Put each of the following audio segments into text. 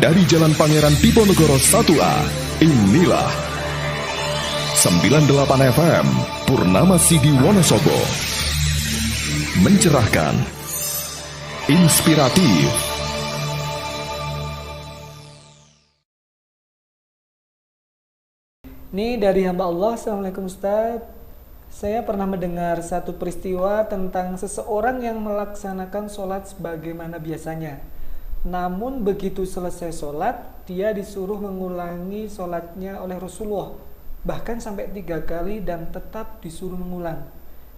Dari Jalan Pangeran Diponegoro 1A, inilah 98 FM Purnama Sidi Wonosobo. Mencerahkan, inspiratif. Ini dari hamba Allah. Assalamualaikum Ustaz. Saya pernah mendengar satu peristiwa tentang seseorang yang melaksanakan sholat sebagaimana biasanya. Namun begitu selesai sholat, dia disuruh mengulangi sholatnya oleh Rasulullah. Bahkan sampai 3 kali dan tetap disuruh mengulang.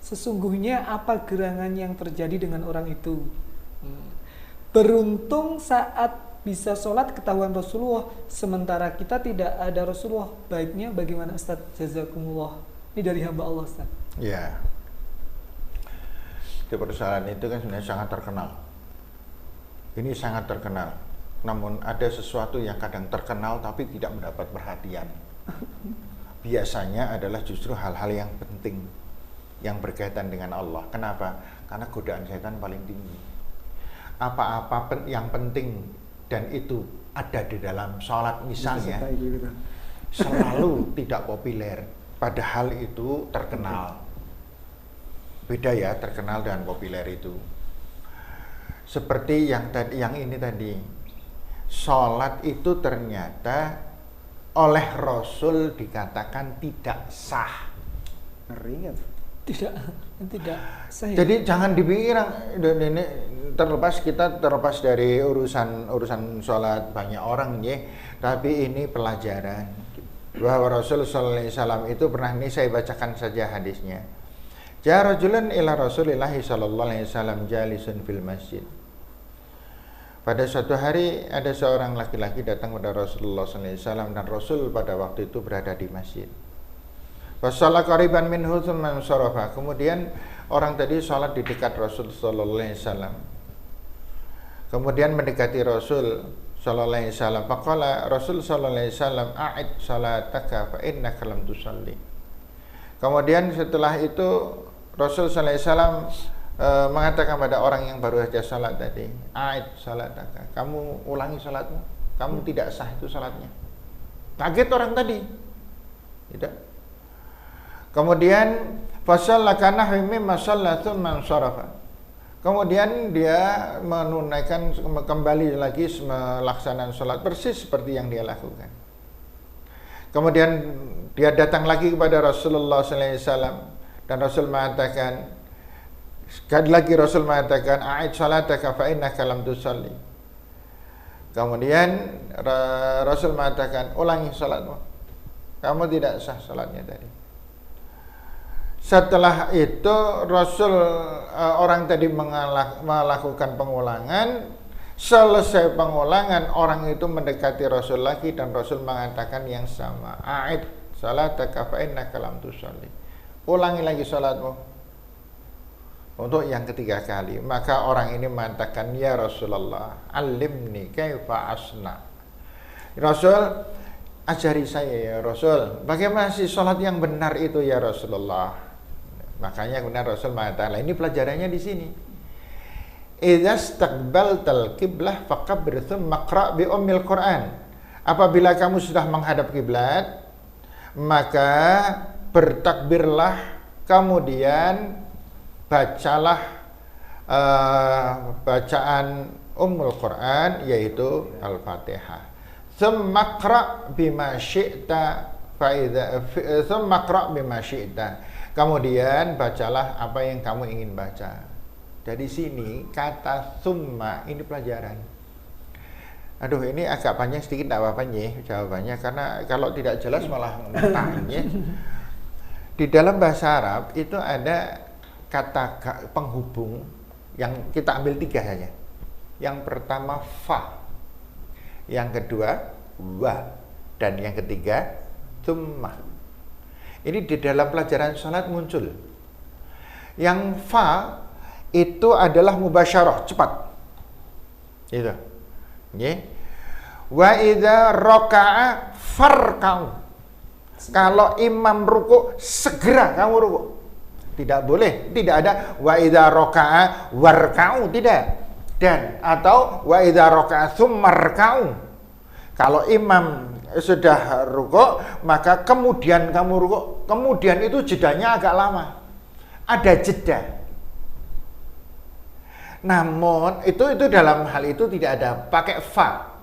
Sesungguhnya apa gerangan yang terjadi dengan orang itu? Beruntung saat bisa sholat ketahuan Rasulullah, sementara kita tidak ada Rasulullah. Baiknya bagaimana Ustaz? Jazakumullah. Ini dari hamba Allah, Ustaz. Ya, di persoalan itu kan sebenarnya sangat terkenal. Ini sangat terkenal. Namun ada sesuatu yang kadang terkenal tapi tidak mendapat perhatian. Biasanya adalah justru hal-hal yang penting, yang berkaitan dengan Allah. Kenapa? Karena godaan setan paling tinggi. Apa-apa yang penting dan itu ada di dalam sholat misalnya, selalu tidak populer, padahal itu terkenal. Beda ya, terkenal dan populer itu. Seperti yang ini tadi, sholat itu ternyata oleh Rasul dikatakan tidak sah. Ngeri. Tidak sah. Jadi jangan dipikir ini terlepas dari urusan sholat banyak orang ya, tapi ini pelajaran bahwa Rasul sallallahu alaihi wasallam itu pernah, ini saya bacakan saja hadisnya. Ja rajulun ila Rasulillah sallallahu alaihi wasallam jalisun fil masjid. Pada suatu hari ada seorang laki-laki datang kepada Rasulullah sallallahu alaihi wasallam dan Rasul pada waktu itu berada di masjid. Wasalla qariban minhu tsumma sarafa. Kemudian orang tadi salat di dekat Rasul sallallahu alaihi wasallam. Kemudian mendekati Rasul sallallahu alaihi wasallam. Faqala Rasul sallallahu alaihi wasallam, "A'id salataka fa innaka lam tusalli." Kemudian setelah itu Rasul sallallahu alaihi wasallam mengatakan pada orang yang baru saja salat tadi, "A'id salataka." Kamu ulangi salatmu. Kamu tidak sah itu salatnya. Kaget orang tadi. Tidak. Kemudian fasallaka nahwi mimma shalla tsumma sharafa. Kemudian dia menunaikan kembali lagi melaksanakan salat persis seperti yang dia lakukan. Kemudian dia datang lagi kepada Rasulullah sallallahu alaihi wasallam dan Rasul mengatakan, sekali lagi Rasul mengatakan, "A'id salataka fa innaka lam tusalli." Kemudian Rasul mengatakan, "Ulangi salatmu. Kamu tidak sah salatnya tadi." Setelah itu Rasul orang tadi melakukan pengulangan. Selesai pengulangan, orang itu mendekati Rasul lagi dan Rasul mengatakan yang sama, "A'id salataka fa innaka lam tusalli." Ulangi lagi salatmu. Untuk yang ketiga kali, maka orang ini mengatakan, "Ya Rasulullah, alimni kaifa asna." Rasul, ajari saya ya Rasul, bagaimana sih salat yang benar itu ya Rasulullah? Makanya kemudian Rasul mengatakan, ini pelajarannya di sini. Idza istaqbaltal qiblah faqabbir tsumma qra' bi ummil Qur'an. Apabila kamu sudah menghadap kiblat, maka bertakbirlah, kemudian bacalah bacaan ummul Qur'an, yaitu Al-Fatihah. Tsumma qra' bima syi'ta fa idza tsumma qra' bima syi'ta. Kemudian bacalah apa yang kamu ingin baca. Dari sini kata summa ini pelajaran. Aduh, ini agak panjang sedikit, tidak apa-apa ya jawabannya, karena kalau tidak jelas malah mentahnya. Di dalam bahasa Arab itu ada kata penghubung yang kita ambil 3 saja. Yang pertama fa, yang kedua wa, dan yang ketiga summa. Ini di dalam pelajaran salat muncul. Yang fa itu adalah mubasyarah, cepat. Itu. Nggih. Wa idza raka'a farka'u. Kalau imam ruku, segera kamu ruku. Tidak boleh, tidak ada wa idza raka'a warka'u, tidak. Dan atau wa idza raka'a tsumma rka'u. Kalau imam sudah rukuk, maka kemudian kamu rukuk, kemudian itu jedanya agak lama. Ada jeda. Namun itu dalam hal itu tidak ada pakai fa.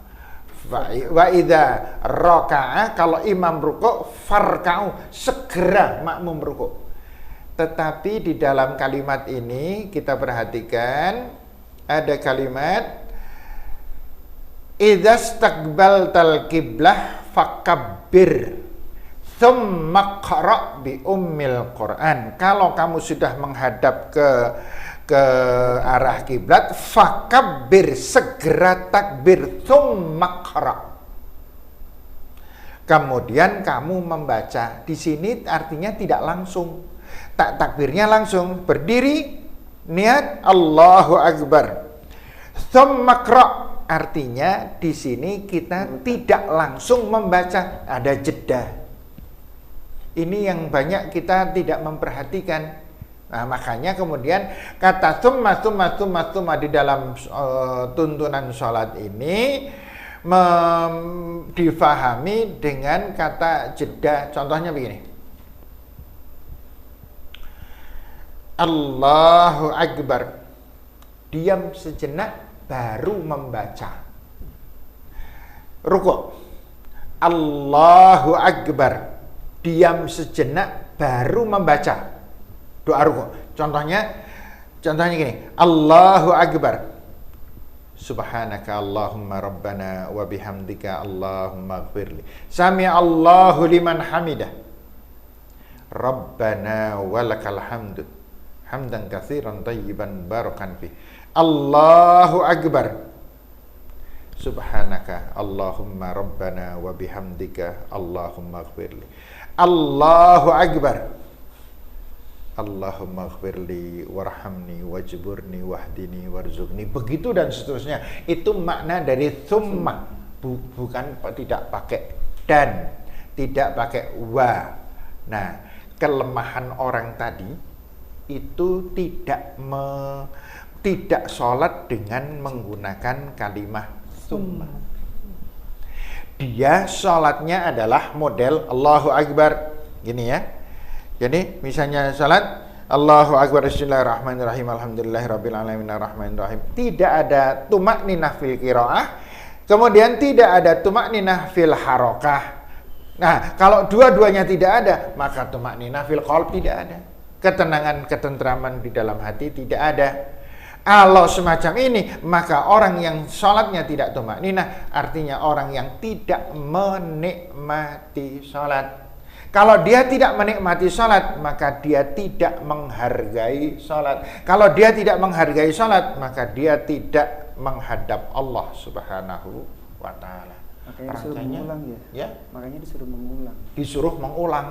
Wa idza raka'a, kalau imam rukuk farka'u, segera makmum rukuk. Tetapi di dalam kalimat ini kita perhatikan ada kalimat idza staqbaltal qiblah fakabbir tsumma qra' bi ummil Qur'an. Kalau kamu sudah menghadap ke arah kiblat, fakabbir, segera takbir, tsumma qra'. Kemudian kamu membaca. Di sini artinya tidak langsung. Takbirnya langsung, berdiri, niat Allahu Akbar. Tsumma qra', artinya di sini kita tidak langsung membaca, ada jeda. Ini yang banyak kita tidak memperhatikan. Nah, makanya kemudian kata summa di dalam tuntunan sholat ini difahami dengan kata jeda. Contohnya begini. Allahu Akbar. Diam sejenak baru membaca. Rukuk. Allahu Akbar. Diam sejenak baru membaca. Doa rukuk. Contohnya gini. Allahu Akbar. Subhanaka Allahumma rabbana wa bihamdika Allahumma ighfirli. Sami Allahu liman hamidah. Rabbana walakal hamdu. Hamdan katsiran tayyiban barakan fi. Allahu Akbar. Subhanaka Allahumma rabbana wa bihamdika Allahumma ighfirli. Allahu Akbar. Allahumma ighfirli warhamni wajburni wahdini warzuqni. Begitu dan seterusnya. Itu makna dari tsumma. Bukan tidak pakai dan, tidak pakai wa. Nah, kelemahan orang tadi itu tidak sholat dengan menggunakan kalimat tsumma. Dia sholatnya adalah model Allahu Akbar. Gini ya. Jadi misalnya salat Allahu Akbar bismillahirrahmanirrahim alhamdulillahirabbil alamin arrahmanirrahim. Tidak ada tumakninah fil qiraah, kemudian tidak ada tumakninah fil harakah. Nah, kalau dua-duanya tidak ada, maka tumakninah fil qalb tidak ada. Ketenangan, ketentraman di dalam hati tidak ada. Kalau semacam ini, maka orang yang sholatnya tidak tumakninah, artinya orang yang tidak menikmati sholat. Kalau dia tidak menikmati sholat, maka dia tidak menghargai sholat. Kalau dia tidak menghargai sholat, maka dia tidak menghadap Allah Subhanahu wa Ta'ala. Makanya disuruh mengulang ya? Makanya disuruh mengulang. Disuruh mengulang.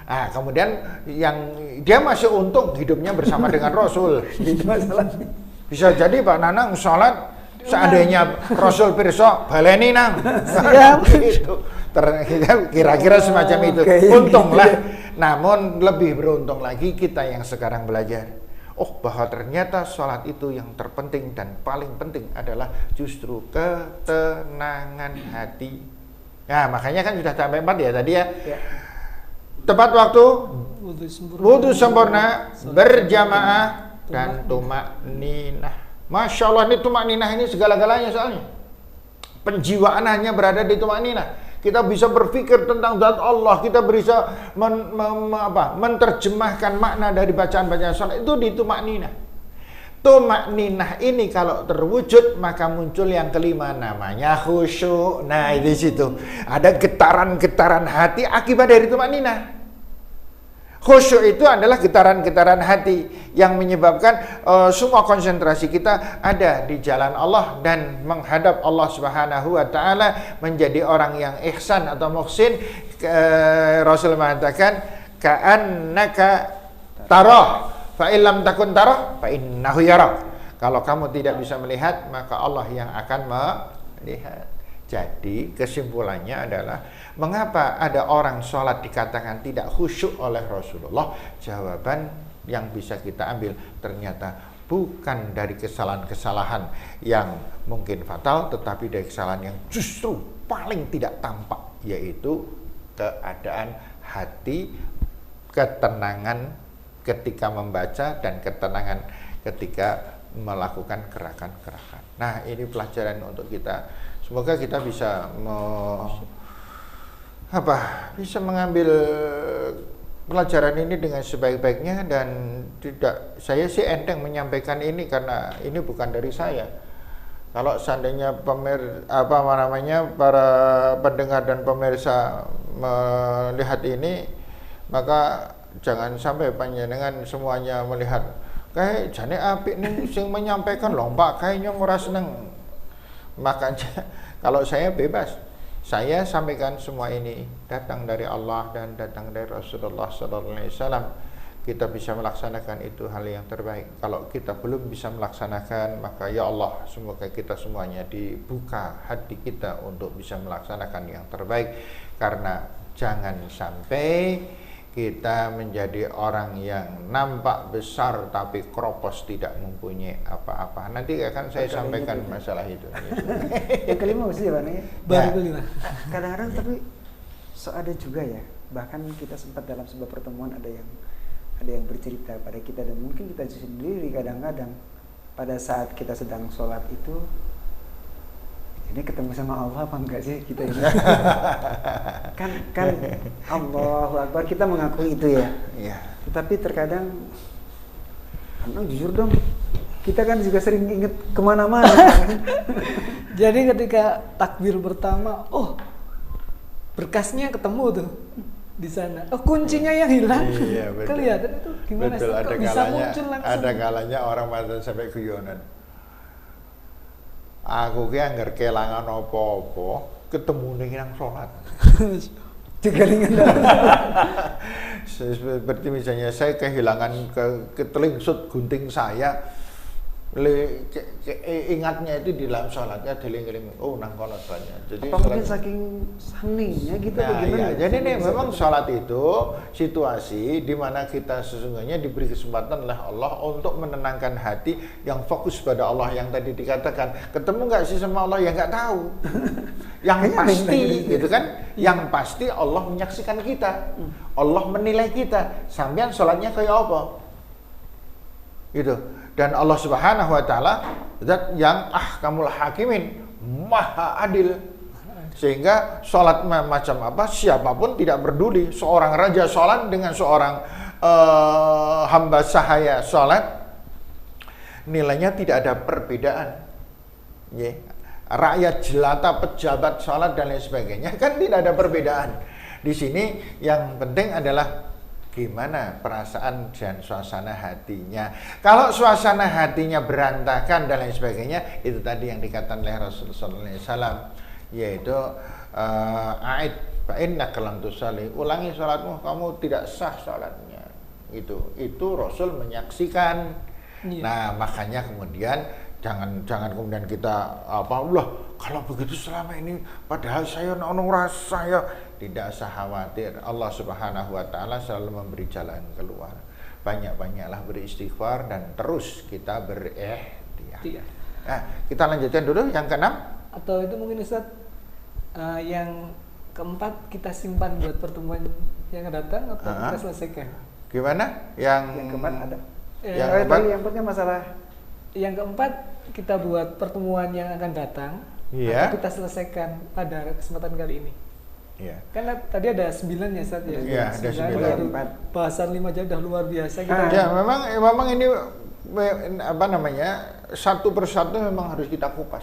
Nah, kemudian yang dia masih untung hidupnya bersama dengan Rasul. Itu masalahnya. Bisa jadi Pak Nanang sholat seandainya Rasul pirsa baleni nang. Siap. Gitu. Kira-kira semacam itu. Untunglah. Namun lebih beruntung lagi kita yang sekarang belajar. Oh, bahwa ternyata sholat itu yang terpenting dan paling penting adalah justru ketenangan hati. Nah, makanya kan sudah sampai 4 ya tadi ya. Tepat waktu, wudu sempurna, berjamaah, dan tumak ninah. Masya Allah, ini tumak ninah ini segala-galanya soalnya. Penjiwaan hanya berada di tumak ninah. Kita bisa berpikir tentang zat Allah, kita bisa menerjemahkan makna dari bacaan-bacaan salat itu di tumak ninah. Tumak ninah ini kalau terwujud maka muncul yang kelima namanya khusyuk. Nah, di situ ada getaran-getaran hati akibat dari tumak ninah. Khusyuk itu adalah getaran-getaran hati yang menyebabkan semua konsentrasi kita ada di jalan Allah dan menghadap Allah Subhanahu wa Ta'ala, menjadi orang yang ihsan atau muhsin. Rasul mengatakan ka'annaka tarah fa illam takun tarah fa innahu yarak. Kalau kamu tidak bisa melihat, maka Allah yang akan melihat. Jadi kesimpulannya adalah mengapa ada orang sholat dikatakan tidak khusyuk oleh Rasulullah? Jawaban yang bisa kita ambil, ternyata bukan dari kesalahan-kesalahan yang mungkin fatal, tetapi dari kesalahan yang justru paling tidak tampak, yaitu keadaan hati, ketenangan ketika membaca dan ketenangan ketika melakukan gerakan-gerakan. Nah, ini pelajaran untuk kita. Semoga kita bisa bisa mengambil pelajaran ini dengan sebaik-baiknya, dan saya sih enteng menyampaikan ini karena ini bukan dari saya. Kalau seandainya para pendengar dan pemirsa melihat ini, maka jangan sampai panjenengan semuanya melihat kayak jane apik nih sing menyampaikan lho Pak, kayaknya ora seneng. Makanya kalau saya bebas, saya sampaikan semua ini datang dari Allah dan datang dari Rasulullah SAW. Kita bisa melaksanakan itu hal yang terbaik. Kalau kita belum bisa melaksanakan, maka ya Allah, semoga kita semuanya dibuka hati kita untuk bisa melaksanakan yang terbaik. Karena jangan sampai kita menjadi orang yang nampak besar tapi kropos, tidak mempunyai apa-apa. Nanti akan saya sampaikan masalah itu. Yang kelima mesti ya Pak ya? Baru kelima. Kadang-kadang tapi ada juga ya, bahkan kita sempat dalam sebuah pertemuan ada yang bercerita pada kita, dan mungkin kita sendiri kadang-kadang pada saat kita sedang sholat itu, ini ketemu sama Allah apa enggak sih kita ini? kan Allahu Akbar, kita mengakui itu ya. Iya. Tetapi terkadang, jujur dong, kita kan juga sering ingat kemana-mana. Jadi ketika takbir pertama, berkasnya ketemu tuh di sana. Kuncinya yang hilang. Iya, betul. Kelihatan itu gimana betul, sih? Kok bisa muncul langsung? Ada kalanya orang mati sampai guyonan. Aku ki anggar kelangan apa-apa, ketemu ning nang salat. Digalingan. Seperti misalnya saya kehilangan ketelingsut gunting saya. Ingatnya itu di dalam sholatnya deling-deling, nang kono sholatnya. Jadi apa mungkin saking heningnya gitu, bagaimana? Jadi nih memang sholat itu situasi di mana kita sesungguhnya diberi kesempatan oleh Allah untuk menenangkan hati yang fokus pada Allah, yang tadi dikatakan ketemu nggak sih sama Allah, ya nggak tahu. Yang pasti gitu kan, yang pasti Allah menyaksikan kita, Allah menilai kita. Sampean sholatnya kayak apa? Gitu. Dan Allah Subhanahu wa taala zat yang ahkamul hakimin, maha adil. Sehingga sholat macam apa, siapapun tidak peduli. Seorang raja sholat dengan seorang hamba sahaya sholat, nilainya tidak ada perbedaan. Rakyat jelata, pejabat sholat dan lain sebagainya, kan tidak ada perbedaan. Di sini yang penting adalah gimana perasaan dan suasana hatinya. Kalau suasana hatinya berantakan dan lain sebagainya, itu tadi yang dikatakan oleh Rasulullah SAW, yaitu a'id fa innaka lam tusalli, ulangi salatmu, kamu tidak sah salatnya. Itu Rasul menyaksikan. Nah, makanya kemudian jangan kemudian kita kalau begitu selama ini padahal saya rasa ya. Tidak usah khawatir, Allah Subhanahu wa taala selalu memberi jalan keluar. Banyak-banyaklah beristighfar dan terus kita berikhtiar. Nah, kita lanjutkan dulu yang keenam. Atau itu mungkin Ustaz yang keempat kita simpan buat pertemuan yang akan datang atau kita selesaikan? Gimana? Yang keempat ada. Yang keempatnya masalah. Yang keempat kita buat pertemuan yang akan datang. Iya. Atau kita selesaikan pada kesempatan kali ini. Iya. Karena tadi ada 9 ya Ustaz ya. Iya, ada 9. Bahasan 5 jam udah luar biasa kita. Ya, memang ini satu persatu memang harus kita kupas.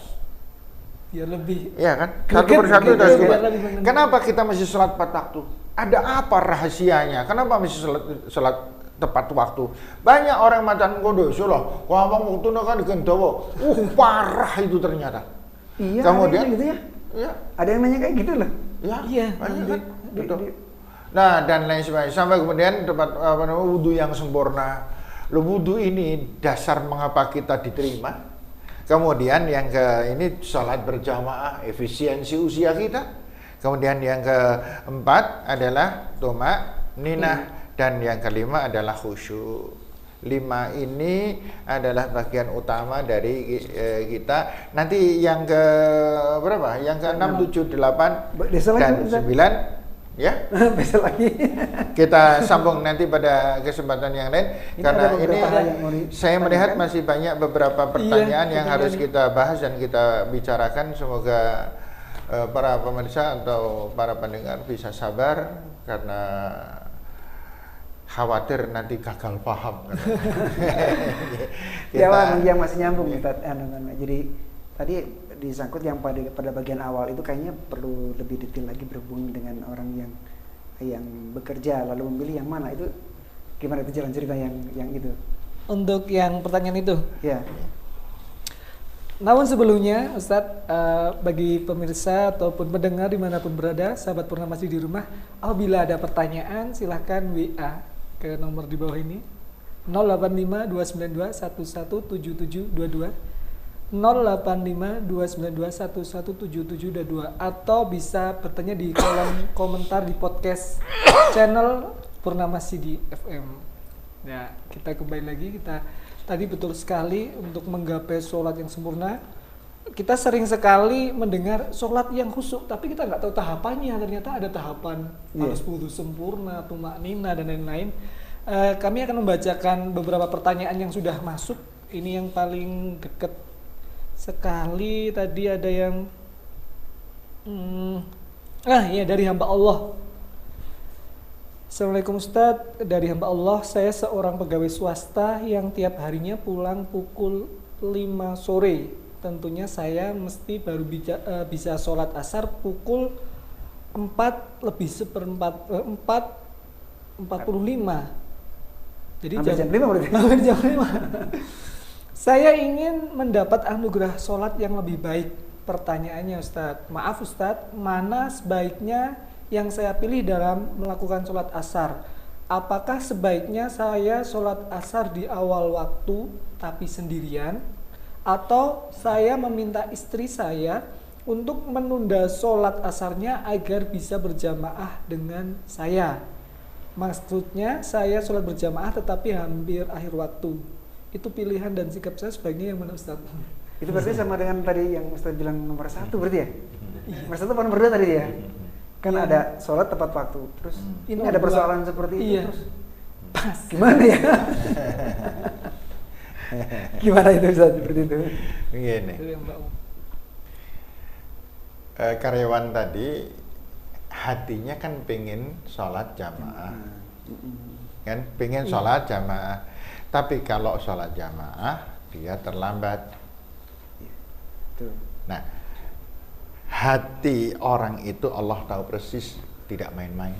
Ya lebih. Iya kan? Satu persatu harus kupas. Kenapa kita masih sholat 4 waktu? Ada apa rahasianya? Kenapa masih sholat tepat waktu? Banyak orang macan kondo loh. Ngomong waktu kan digendowo. Parah itu ternyata. Iya. Kemudian gitu ya? Iya. Ada yang nanya kayak gitu loh. Ya, iya, kan? Nah, dan lain sebagainya. Sampai kemudian tempat wudu yang sempurna. Wudu ini dasar mengapa kita diterima. Kemudian yang ini sholat berjamaah, efisiensi usia kita. Kemudian yang keempat adalah ninah, dan yang kelima adalah khusyuk. 5 ini adalah bagian utama dari kita. Nanti yang ke berapa? Yang ke 6, 7, 8 dan 9 ya. Besok lagi. Kita sambung nanti pada kesempatan yang lain karena ini saya melihat masih banyak beberapa pertanyaan yang harus kita bahas dan kita bicarakan. Semoga para pemirsa atau para pendengar bisa sabar karena khawatir nanti gagal paham. Yang masih nyambung Ustaz. Jadi tadi disangkut yang pada bagian awal itu kayaknya perlu lebih detail lagi berhubung dengan orang yang bekerja lalu memilih yang mana, itu gimana itu jalan cerita yang itu? Untuk yang pertanyaan itu. Ya. Namun sebelumnya Ustadz, bagi pemirsa ataupun pendengar dimanapun berada, sahabat Purnamasi di rumah, apabila ada pertanyaan silahkan WA ke nomor di bawah ini 085 292 117722 085 292 117722 atau bisa bertanya di kolom komentar di podcast channel Purnamasi di FM. Ya, kita kembali lagi, kita tadi betul sekali untuk menggapai sholat yang sempurna. Kita sering sekali mendengar sholat yang khusyuk, tapi kita nggak tahu tahapannya. Ternyata ada tahapan harus wudhu sempurna, tumaknina dan lain-lain. Kami akan membacakan beberapa pertanyaan yang sudah masuk. Ini yang paling dekat sekali. Tadi ada yang dari hamba Allah. Assalamualaikum Ustadz, dari hamba Allah, saya seorang pegawai swasta yang tiap harinya pulang pukul 5 sore. Tentunya saya mesti baru bisa sholat asar pukul 4:45. Jadi jam 5 berarti? Jam 5. Saya ingin mendapat anugerah sholat yang lebih baik. Pertanyaannya Ustadz, maaf Ustadz, mana sebaiknya yang saya pilih dalam melakukan sholat asar? Apakah sebaiknya saya sholat asar di awal waktu tapi sendirian? Atau saya meminta istri saya untuk menunda sholat asarnya agar bisa berjamaah dengan saya? Maksudnya saya sholat berjamaah tetapi hampir akhir waktu. Itu pilihan dan sikap saya sebaiknya yang mana Ustaz? Itu berarti sama dengan tadi yang Ustaz bilang nomor 1 berarti ya? Nomor 1 apa nomor 2 tadi ya? Kan ada sholat tepat waktu, terus ini ada persoalan seperti itu, terus pas gimana ya? Gimana itu Ustaz seperti itu? Begini, karyawan tadi hatinya kan pengen sholat jamaah, kan pengen sholat jamaah, tapi kalau sholat jamaah dia terlambat. Nah, hati orang itu Allah tahu persis, tidak main-main.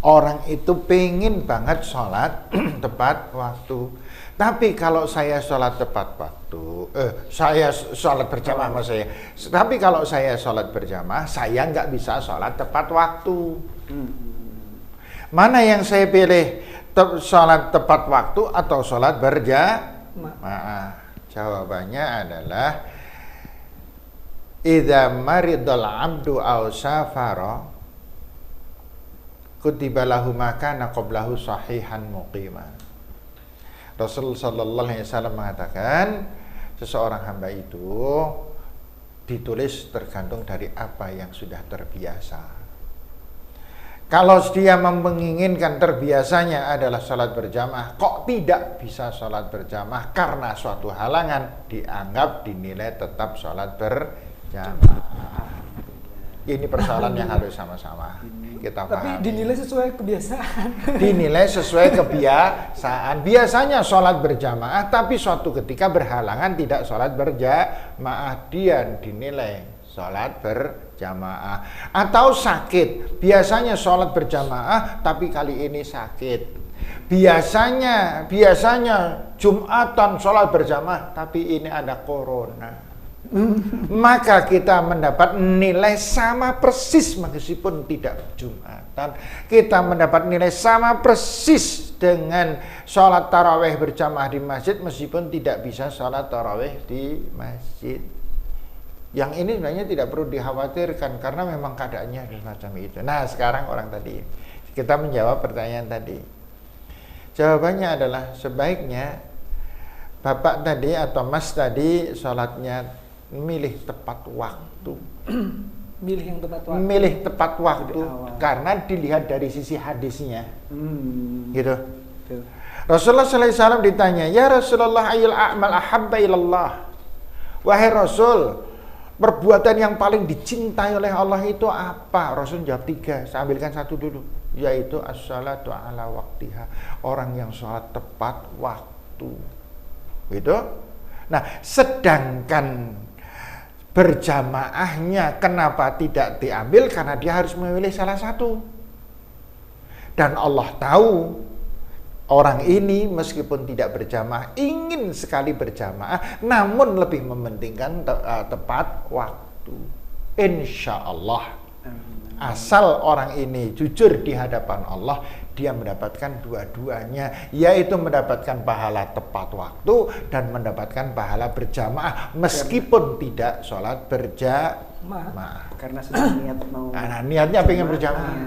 Orang itu pengen banget sholat tepat waktu. Tapi kalau saya sholat tepat waktu, saya sholat berjamaah sama saya. Tapi kalau saya sholat berjamaah, saya nggak bisa sholat tepat waktu. Mana yang saya pilih? Sholat tepat waktu atau sholat berjamaah? Jawabannya adalah idza maridul abdu aw safara kutiba lahu ma kana qablahu sahihan muqiman. Rasul sallallahu alaihi wasallam mengatakan seseorang hamba itu ditulis tergantung dari apa yang sudah terbiasa. Kalau dia menginginkan terbiasanya adalah sholat berjamaah, kok tidak bisa sholat berjamaah karena suatu halangan, dianggap dinilai tetap sholat berjamaah. Ini persoalan yang harus sama-sama kita pahami. Tapi dinilai sesuai kebiasaan. Dinilai sesuai kebiasaan. Biasanya sholat berjamaah, tapi suatu ketika berhalangan tidak sholat berjamaah, dia dinilai sholat berjamaah. Atau sakit, biasanya sholat berjamaah, tapi kali ini sakit. Biasanya Jumatan sholat berjamaah, tapi ini ada corona. Maka kita mendapat nilai sama persis meskipun tidak Jumatan. Kita mendapat nilai sama persis dengan sholat tarawih berjamaah di masjid meskipun tidak bisa sholat tarawih di masjid. Yang ini sebenarnya tidak perlu dikhawatirkan karena memang keadaannya semacam itu. Nah sekarang orang tadi, kita menjawab pertanyaan tadi. Jawabannya adalah sebaiknya Bapak tadi atau Mas tadi sholatnya milih tepat waktu. Milih yang tepat waktu. Milih tepat waktu Di awal. karena dilihat dari sisi hadisnya. Gitu. Betul. Rasulullah SAW ditanya, ya Rasulullah ayul a'mal ahabba ilallah. Wahai Rasul, perbuatan yang paling dicintai oleh Allah itu apa? Rasul jawab 3, saya ambilkan 1 dulu, yaitu as-salatu ala waktiha, orang yang sholat tepat waktu. Gitu. Nah, sedangkan berjamaahnya kenapa tidak diambil? Karena dia harus memilih salah satu. Dan Allah tahu orang ini meskipun tidak berjamaah, ingin sekali berjamaah, namun lebih mementingkan tepat waktu. Insya Allah, asal orang ini jujur di hadapan Allah, dia mendapatkan dua-duanya, yaitu mendapatkan pahala tepat waktu dan mendapatkan pahala berjamaah, meskipun tidak sholat berjamaah. Karena sudah niat mau. Karena niatnya pengen berjamaah.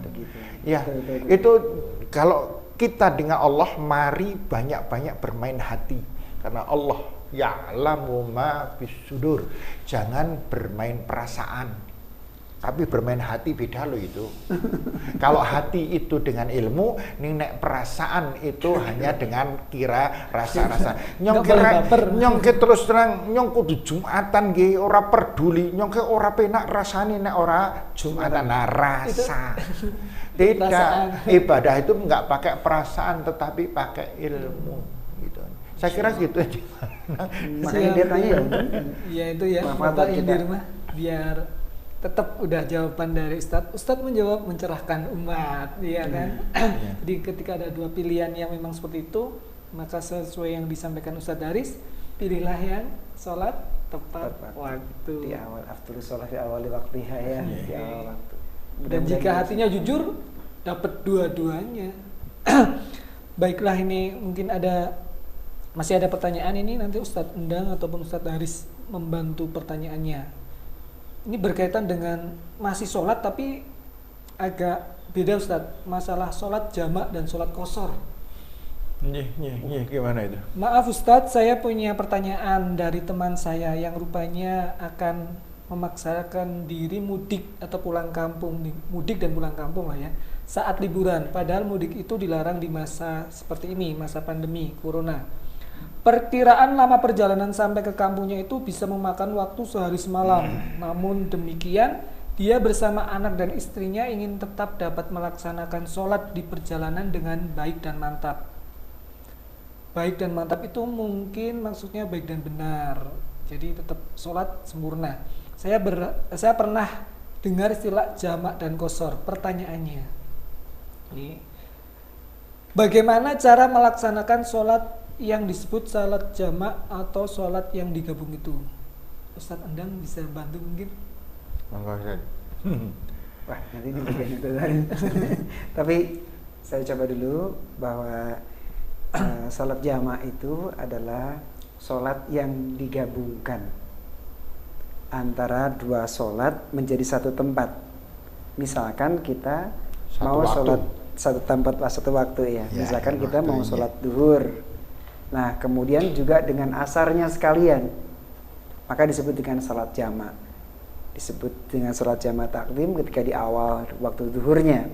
Gitu. Ya, Betul. itu kalau kita dengan Allah, mari banyak-banyak bermain hati, karena Allah ya'lamu ma fis-sudur. Jangan bermain perasaan, tapi bermain hati beda loh itu. Kalau hati itu dengan ilmu, nek perasaan itu hanya dengan kira rasa-rasa. Nyongke terus terang, nyong kudu Jumatan nggih, ora peduli, nyongke ora penak rasane nek ora Jumatan. Nah, rasa. Tidak, Perasaan. ibadah itu enggak pakai perasaan tetapi pakai ilmu gitu. Saya kira gitu aja. Makanya dia tanya ya. Ya itu ya, Manfaat Bapak yang kita. di rumah biar tetap udah jawaban dari Ustadz. Ustadz menjawab mencerahkan umat, ya kan? Jadi ketika ada 2 pilihan yang memang seperti itu, maka sesuai yang disampaikan Ustadz Daris, pilihlah yang sholat tepat waktu. Di awal after sholat di awal waktiha ya, di awal waktu. Dan jika hatinya jujur, dapat dua-duanya. Baiklah, ini mungkin masih ada pertanyaan ini, nanti Ustadz Endang ataupun Ustadz Daris membantu pertanyaannya. Ini berkaitan dengan masih sholat tapi agak beda Ustadz, masalah sholat jamak dan sholat qashar. Gimana itu? Maaf Ustadz, saya punya pertanyaan dari teman saya yang rupanya akan memaksakan diri mudik atau pulang kampung, mudik dan pulang kampung lah ya, saat liburan. Padahal mudik itu dilarang di masa seperti ini, masa pandemi corona. Perkiraan lama perjalanan sampai ke kampungnya itu bisa memakan waktu sehari semalam. Namun demikian, dia bersama anak dan istrinya ingin tetap dapat melaksanakan sholat di perjalanan dengan baik dan mantap. Baik dan mantap itu mungkin maksudnya baik dan benar. Jadi tetap sholat sempurna. Saya pernah dengar istilah jamak dan qashar. Pertanyaannya, ini, bagaimana cara melaksanakan sholat yang disebut sholat jamak atau sholat yang digabung itu? Ustadz Endang bisa bantu mungkin? Wah, nanti di bagian itu tadi. Tapi saya coba dulu bahwa sholat jamak itu adalah sholat yang digabungkan antara 2 sholat menjadi satu tempat. Misalkan kita mau sholat satu tempat satu waktu ya. Misalkan kita mau sholat duhur, nah kemudian juga dengan asarnya sekalian, maka disebut dengan sholat jamak. Disebut dengan sholat jamak takdim ketika di awal waktu duhurnya,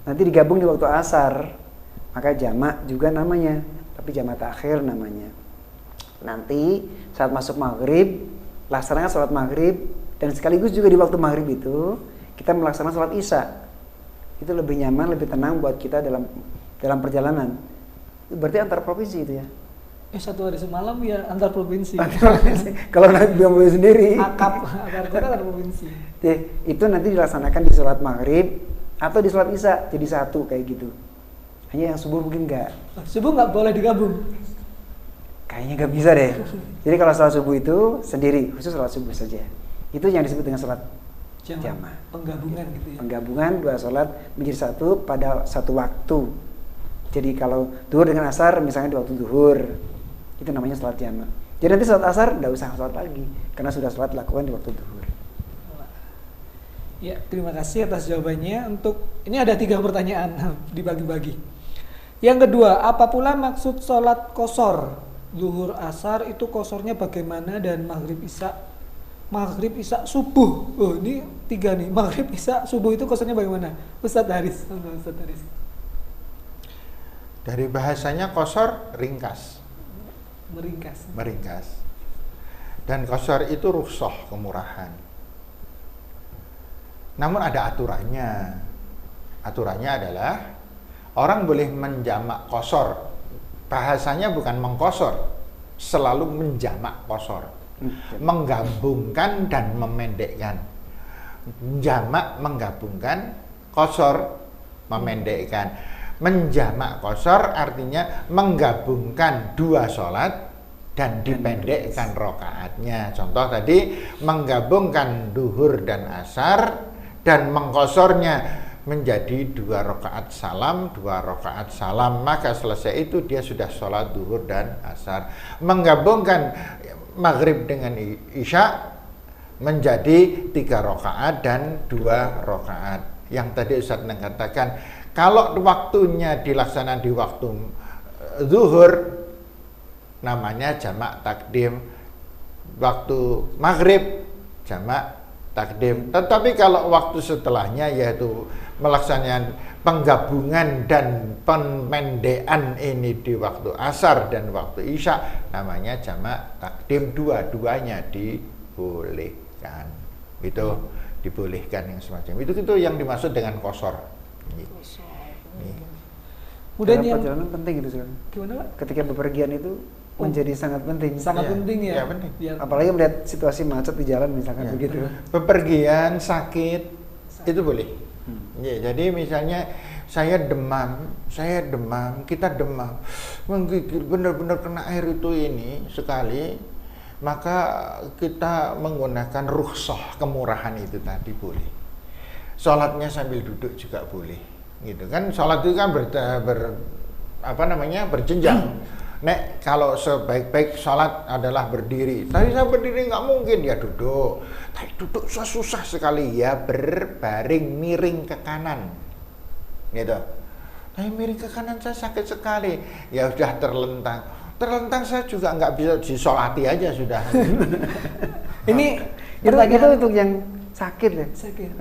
nanti digabung di waktu asar, maka jamak juga namanya, tapi jamak takhir namanya. Nanti saat masuk maghrib, laksanakan sholat maghrib, dan sekaligus juga di waktu maghrib itu kita melaksanakan sholat isya. Itu lebih nyaman, lebih tenang buat kita dalam perjalanan. Itu berarti antar provinsi itu ya. Satu hari semalam ya antar provinsi. Kalau nanti dia mau sendiri. Akar kota antar provinsi. Itu nanti dilaksanakan di sholat maghrib atau di sholat isya, jadi satu kayak gitu. Hanya yang subuh mungkin enggak. Subuh nggak boleh digabung. Kayaknya nggak bisa deh. Jadi kalau sholat subuh itu sendiri, khusus sholat subuh saja. Itu yang disebut dengan sholat jamak. Penggabungan gitu ya. Penggabungan 2 sholat menjadi satu pada satu waktu. Jadi kalau duhur dengan asar misalnya di waktu duhur, itu namanya sholat jamak. Jadi nanti sholat asar nggak usah sholat lagi, karena sudah sholat lakukan di waktu duhur. Ya, terima kasih atas jawabannya. Untuk ini ada 3 pertanyaan dibagi-bagi. Yang kedua, apa pula maksud sholat qashar? Zuhur asar itu qasornya bagaimana, dan maghrib isya subuh. Oh, ini 3 nih. Maghrib isya subuh itu qasornya bagaimana? Ustadz Haris. Dari bahasanya qashar ringkas. Meringkas. Dan qashar itu rukhsah, kemurahan. Namun ada aturannya. Aturannya adalah orang boleh menjamak qashar. Bahasanya bukan mengqashar, selalu menjamak qashar. Menggabungkan dan memendekkan. Jamak menggabungkan, qashar memendekkan. Menjamak qashar artinya menggabungkan 2 sholat dan dipendekkan rakaatnya. Contoh tadi menggabungkan duhur dan asar dan mengqasharnya menjadi 2 rakaat salam, maka selesai itu dia sudah sholat duhur dan asar. Menggabungkan maghrib dengan isya menjadi 3 rakaat dan 2 rakaat. Yang tadi Ustaz mengatakan, kalau waktunya dilaksanakan di waktu zuhur, namanya jamak takdim. Waktu maghrib, jamak takdim. Tetapi kalau waktu setelahnya, yaitu melaksanakan penggabungan dan pemendekan ini di waktu asar dan waktu isya, namanya jamak takdim. Dua-duanya dibolehkan. Itu dibolehkan yang semacam itu yang dimaksud dengan qashar. Kemudian yang perjalanan penting itu sekarang. Gimana, Pak? Ketika bepergian itu menjadi sangat penting. Penting ya. Iya, penting. Apalagi melihat situasi macet di jalan misalkan Ya. begitu. Bepergian, sakit, itu boleh. Ya, jadi misalnya saya demam, kita demam, menggigil benar-benar kena air itu ini sekali, maka kita menggunakan rukhsah, kemurahan itu tadi boleh. Sholatnya sambil duduk juga boleh, gitu kan? Sholat itu kan berjenjang. Nek kalau sebaik-baik sholat adalah berdiri, tapi saya berdiri nggak mungkin, ya duduk. Tapi duduk susah sekali, ya berbaring miring ke kanan, gitu. Tapi miring ke kanan saya sakit sekali, ya sudah terlentang saya juga nggak bisa disolati aja sudah. Ini Itu untuk yang sakit ya.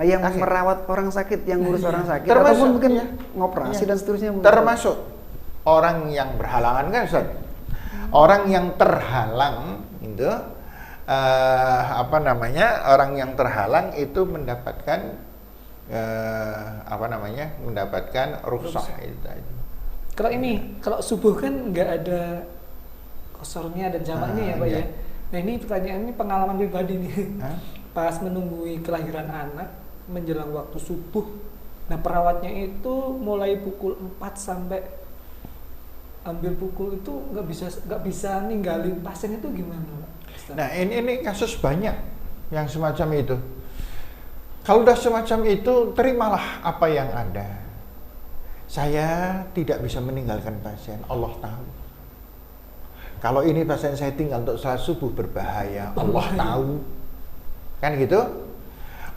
Yang Sakit. merawat orang sakit, yang ngurus orang sakit, Termasuk, ataupun mungkin ya. ngoperasi Ya. dan seterusnya. Termasuk orang yang berhalangan kan, Ustaz? Orang yang terhalang itu orang yang terhalang itu mendapatkan mendapatkan rukhsah itu tadi. Kalau subuh kan nggak ada qasharnya dan jamaknya ya, Pak ya. Iya. Nah, ini pertanyaan ini pengalaman pribadi nih. Hah? Pas menunggui kelahiran anak menjelang waktu subuh. Nah, perawatnya itu mulai pukul 4 sampai ambil pukul itu nggak bisa ninggalin pasien itu gimana, Pak? Nah, ini kasus banyak yang semacam itu. Kalau udah semacam itu, terimalah apa yang ada. Saya tidak bisa meninggalkan pasien, Allah tahu. Kalau ini pasien saya tinggal untuk salat subuh berbahaya, Allah tahu. Kan gitu?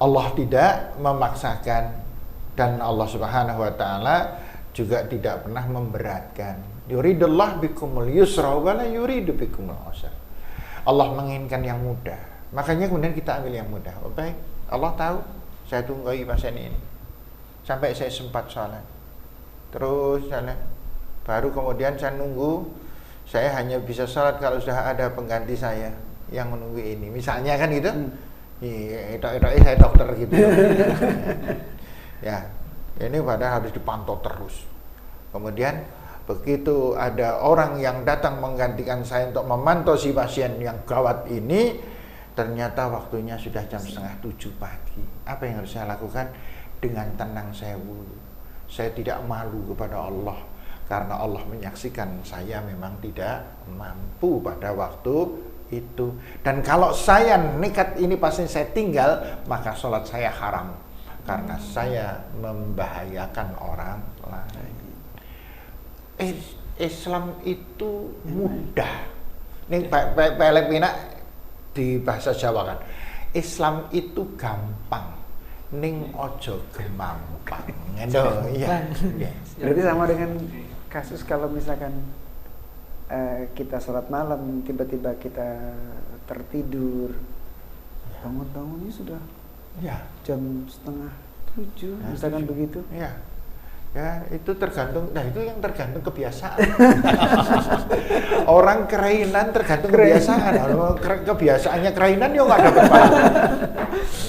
Allah tidak memaksakan, dan Allah Subhanahu wa taala juga tidak pernah memberatkan. Yuridullah bikumul yusra wa la yuridu bikumul usra. Allah menginginkan yang mudah. Makanya kemudian kita ambil yang mudah. Oh, baik, Allah tahu saya tunggui pasien ini sampai saya sempat salat. Terus salat. Baru kemudian saya nunggu, saya hanya bisa salat kalau sudah ada pengganti saya yang menunggu ini. Misalnya kan gitu. Saya dokter gitu. Ya, ini padahal harus dipantau terus. Kemudian begitu ada orang yang datang menggantikan saya untuk memantau si pasien yang gawat ini, ternyata waktunya sudah jam 6:30 pagi. Apa yang harus saya lakukan? Dengan tenang saya wudhu. Saya tidak malu kepada Allah, karena Allah menyaksikan saya memang tidak mampu pada waktu itu. Dan kalau saya nekat ini pasien saya tinggal, maka sholat saya haram, karena saya membahayakan orang lain. Islam itu mudah. Ini Pak Lepina di bahasa Jawa kan, Islam itu gampang, ning ojo gemampang. Iya. Berarti sama dengan kasus kalau misalkan kita sholat malam tiba-tiba kita tertidur, bangun-bangunnya sudah Ya. jam 6:30 Nah, misalkan 7. begitu. Ya. Ya, itu tergantung. Nah, itu yang tergantung kebiasaan. Orang kerainan tergantung kebiasaan. Kalau kebiasaannya kerainan ya nggak dapat pahala.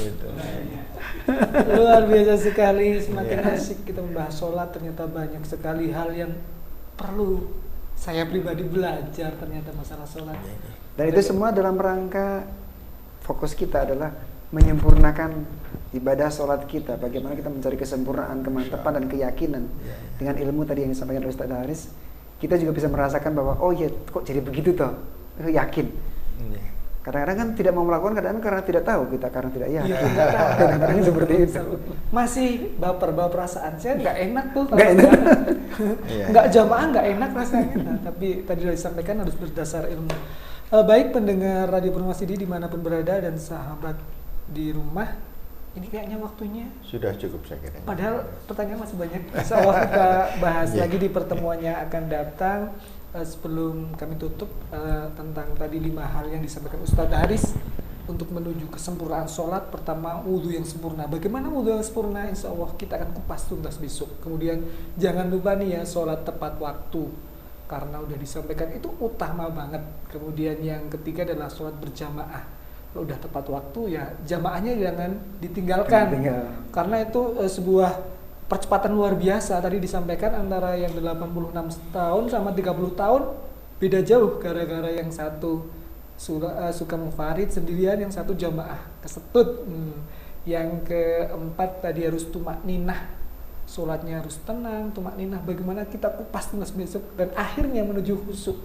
Gitu. Luar biasa sekali, semakin asik kita membahas sholat, ternyata banyak sekali hal yang perlu saya pribadi belajar ternyata masalah sholat. Dan itu semua dalam rangka fokus kita adalah menyempurnakan ibadah sholat kita. Bagaimana kita mencari kesempurnaan, kemantapan dan keyakinan dengan ilmu tadi yang disampaikan oleh Ustaz Haris. Kita juga bisa merasakan bahwa oh iya kok jadi begitu toh, yakin. Kadang-kadang kan tidak mau melakukan, kadang-kadang karena tidak tahu kita, karena tidak yakin. Iya, Kadang-kadang seperti itu. Masih baper perasaan saya nggak enak tuh. Nggak enak. Nggak jamaah nggak enak rasanya. Nah, tapi tadi sudah disampaikan harus berdasar ilmu. Baik pendengar Radio Purnama CD dimanapun berada dan sahabat di rumah, ini kayaknya waktunya Sudah cukup saya kira. padahal pertanyaan masih banyak. Insya Allah kita bahas lagi di pertemuan yang akan datang. Sebelum kami tutup tentang tadi 5 hal yang disampaikan Ustadz Haris untuk menuju kesempurnaan sholat. Pertama, wudhu yang sempurna. Bagaimana wudhu yang sempurna? Insya Allah kita akan kupas tuntas besok. Kemudian jangan lupa nih ya, sholat tepat waktu, karena udah disampaikan itu utama banget. Kemudian yang ketiga adalah sholat berjamaah. Kalau udah tepat waktu ya jamaahnya jangan ditinggalkan. Karena itu sebuah percepatan luar biasa. Tadi disampaikan antara yang 86 tahun sama 30 tahun beda jauh, gara-gara yang satu suka munfarid sendirian, yang satu jamaah kesetut. Yang keempat tadi harus tumakninah, sholatnya harus tenang, tumakninah. Bagaimana kita kupas tuntas besok dan akhirnya menuju khusyuk.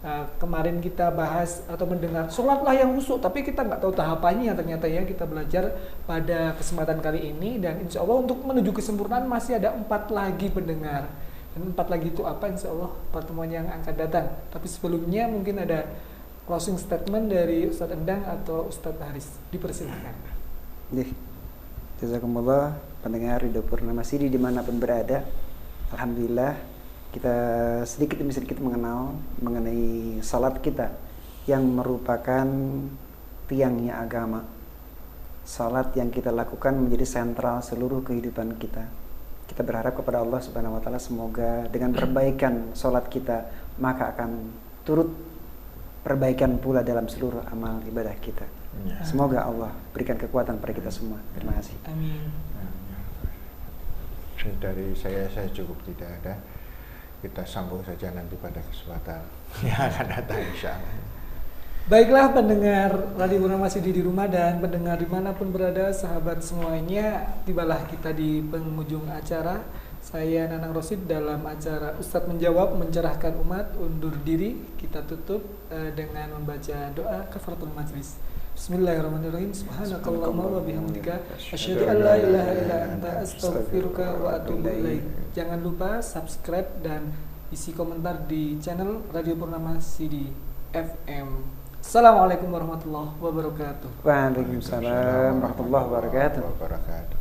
Nah, kemarin kita bahas atau mendengar sholatlah yang khusyuk, tapi kita nggak tahu tahapannya. Ternyata ya kita belajar pada kesempatan kali ini, dan insya Allah untuk menuju kesempurnaan masih ada 4 lagi pendengar. Dan 4 lagi itu apa? Insya Allah pertemuan yang akan datang. Tapi sebelumnya mungkin ada closing statement dari Ustadz Endang atau Ustadz Haris. Dipersilakan. Jazakumullah pendengar Radio Purnama CD dimanapun berada. Alhamdulillah kita sedikit demi sedikit mengenal mengenai salat kita yang merupakan tiangnya agama. Salat yang kita lakukan menjadi sentral seluruh kehidupan kita. Kita berharap kepada Allah Subhanahu wa taala semoga dengan perbaikan salat kita maka akan turut perbaikan pula dalam seluruh amal ibadah kita. Semoga Allah berikan kekuatan pada kita semua. Terima kasih. Amin. Dari saya cukup, tidak ada. Kita sambung saja nanti pada kesempatan yang akan datang insyaallah. Baiklah pendengar Radio Purnama CD di rumah dan pendengar dimanapun berada, sahabat semuanya, tibalah kita di penghujung acara. Saya Nanang Rosid dalam acara Ustadz Menjawab Mencerahkan Umat undur diri. Kita tutup dengan membaca doa kafaratul majlis. Bismillahirrahmanirrahim. Subhanakallahumma wa bihamdika asyhadu an la ilaha illa anta astaghfiruka wa atubu ilaik. Jangan lupa subscribe dan isi komentar di channel Radio Purnama CD FM. Assalamualaikum warahmatullahi wabarakatuh. Waalaikumsalam warahmatullahi wabarakatuh.